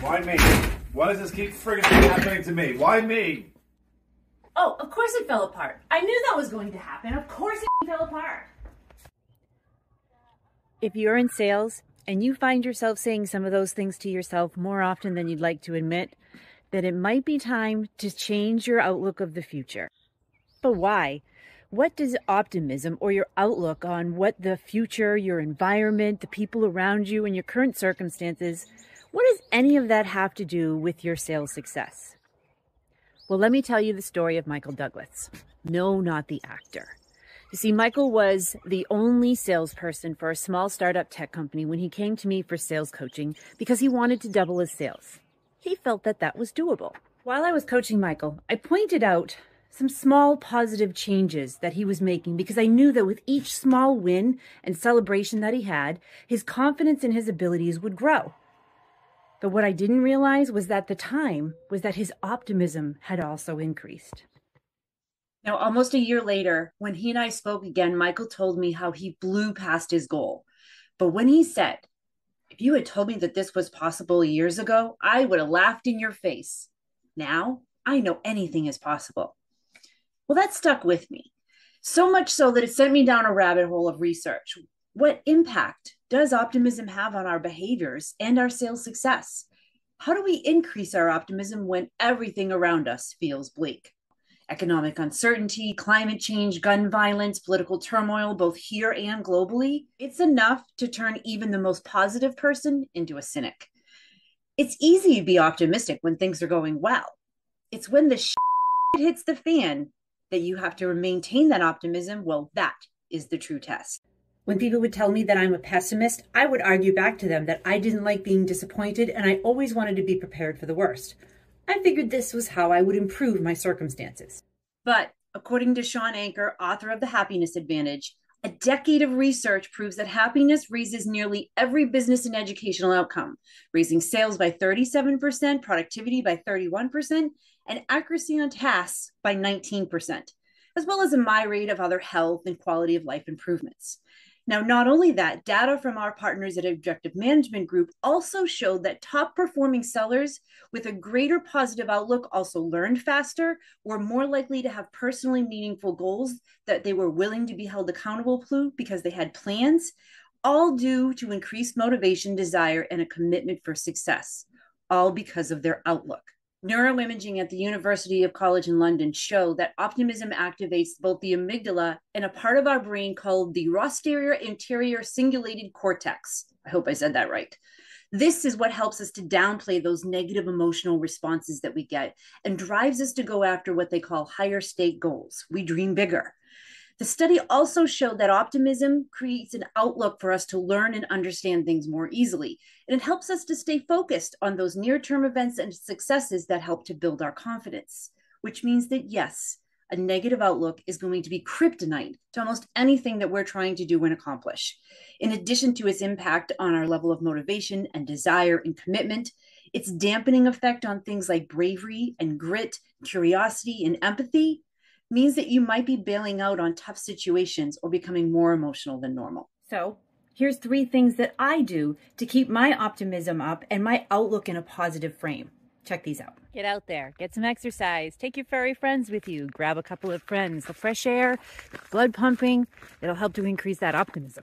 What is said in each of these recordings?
Why me? Why does this keep friggin' happening to me? Why me? Oh, of course it fell apart. I knew that was going to happen. Of course it fell apart. If you're in sales and you find yourself saying some of those things to yourself more often than you'd like to admit, then it might be time to change your outlook of the future. But why? What does optimism or your outlook on what the future, your environment, the people around you, and your current circumstances, what does any of that have to do with your sales success? Well, let me tell you the story of Michael Douglas. No, not the actor. You see, Michael was the only salesperson for a small startup tech company when he came to me for sales coaching because he wanted to double his sales. He felt that that was doable. While I was coaching Michael, I pointed out some small positive changes that he was making because I knew that with each small win and celebration that he had, his confidence in his abilities would grow. But what I didn't realize was that his optimism had also increased. Now, almost a year later, when he and I spoke again, Michael told me how he blew past his goal. But when he said, "If you had told me that this was possible years ago, I would have laughed in your face. Now, I know anything is possible." Well, that stuck with me. So much so that it sent me down a rabbit hole of research. What impact does optimism have on our behaviors and our sales success? How do we increase our optimism when everything around us feels bleak? Economic uncertainty, climate change, gun violence, political turmoil, both here and globally. It's enough to turn even the most positive person into a cynic. It's easy to be optimistic when things are going well. It's when the shit hits the fan that you have to maintain that optimism. Well, that is the true test. When people would tell me that I'm a pessimist, I would argue back to them that I didn't like being disappointed and I always wanted to be prepared for the worst. I figured this was how I would improve my circumstances. But according to Sean Anker, author of The Happiness Advantage, a decade of research proves that happiness raises nearly every business and educational outcome, raising sales by 37%, productivity by 31%, and accuracy on tasks by 19%, as well as a myriad of other health and quality of life improvements. Now, not only that, data from our partners at Objective Management Group also showed that top performing sellers with a greater positive outlook also learned faster, were more likely to have personally meaningful goals that they were willing to be held accountable to because they had plans, all due to increased motivation, desire, and a commitment for success, all because of their outlook. Neuroimaging at the University College London show that optimism activates both the amygdala and a part of our brain called the posterior anterior cingulated cortex. I hope I said that right. This is what helps us to downplay those negative emotional responses that we get and drives us to go after what they call higher stake goals. We dream bigger. The study also showed that optimism creates an outlook for us to learn and understand things more easily. And it helps us to stay focused on those near-term events and successes that help to build our confidence, which means that yes, a negative outlook is going to be kryptonite to almost anything that we're trying to do and accomplish. In addition to its impact on our level of motivation and desire and commitment, its dampening effect on things like bravery and grit, curiosity and empathy means that you might be bailing out on tough situations or becoming more emotional than normal. So here's 3 things that I do to keep my optimism up and my outlook in a positive frame. Check these out. Get out there, get some exercise, take your furry friends with you, grab a couple of friends, the fresh air, the blood pumping, it'll help to increase that optimism.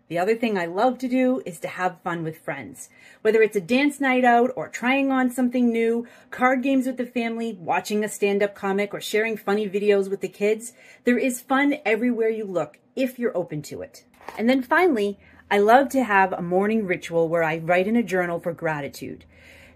The other thing I love to do is to have fun with friends. Whether it's a dance night out or trying on something new, card games with the family, watching a stand-up comic, or sharing funny videos with the kids, there is fun everywhere you look if you're open to it. And then finally, I love to have a morning ritual where I write in a journal for gratitude.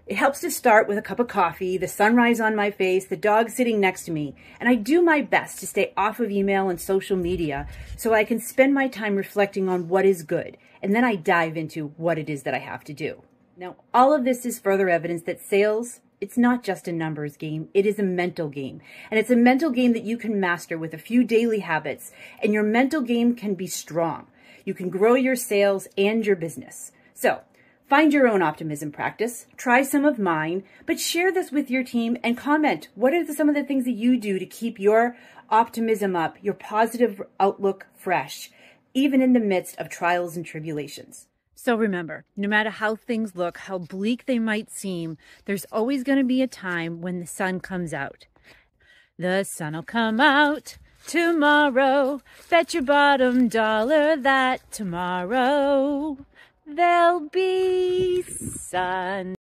It helps to start with a cup of coffee, the sunrise on my face, the dog sitting next to me, and I do my best to stay off of email and social media so I can spend my time reflecting on what is good, and then I dive into what it is that I have to do. Now, all of this is further evidence that sales, it's not just a numbers game, it is a mental game. And it's a mental game that you can master with a few daily habits, and your mental game can be strong. You can grow your sales and your business. So, find your own optimism practice, try some of mine, but share this with your team and comment. What are some of the things that you do to keep your optimism up, your positive outlook fresh, even in the midst of trials and tribulations? So remember, no matter how things look, how bleak they might seem, there's always going to be a time when the sun comes out. The sun'll come out tomorrow. Bet your bottom dollar that tomorrow there'll be sun.